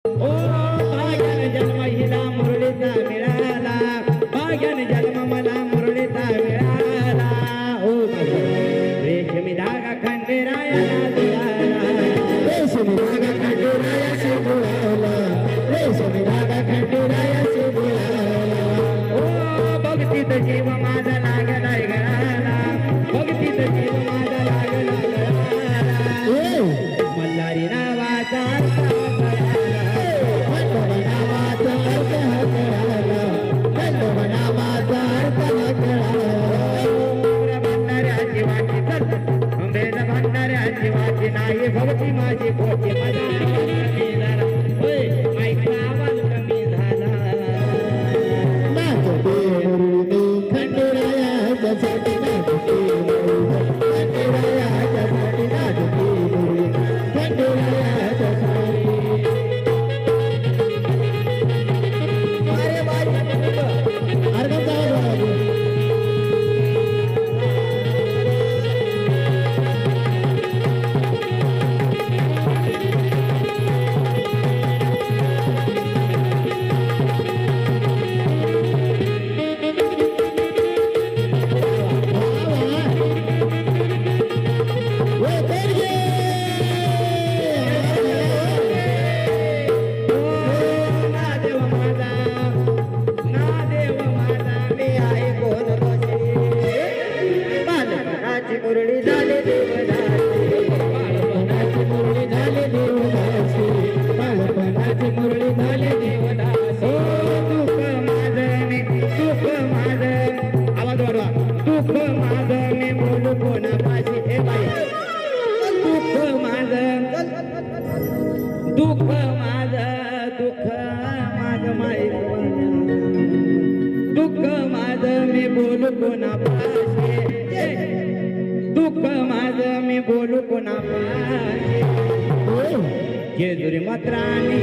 ओ भाग्यान जन्म हिला मुरळीचा मिळाला, भाग्यान जन्म मला मुरळीचा मिळाला. ओ रेशमी धागा खंडेरायाला जुळाला, रेशमी धागा खंडेरायाशी जुळाला, रेशमी धागा खंडेरायाशी जुळाला. ओ भक्तीत जीव माझा लागलाय गळाला, भक्तीत जीव माझा लागलाय गळाला. मल्हारी नावाचा जीवाची नाही भक्ती माझी पोटी माझा कमी झाला, ऐकला आवाज कमी झाला. खंडोरायासाठी मुरळी झाले देवदासी, बाळपणाची मुरळी झाले देवदासी, बाळपणाची मुरळी झाले देवदासी. दुःख माझं मी सुख माझं, आवाज वाढवा. दुःख माझं मी बोलू कोणापाशी, हे बाई. दुःख माझं, दुःख माझं, दुःख माझं माहीत, दुःख माझं मी बोलू कोणापाशी, दुःख माझं मी बोलू कोणापाशी. जेजुरी मात्रानी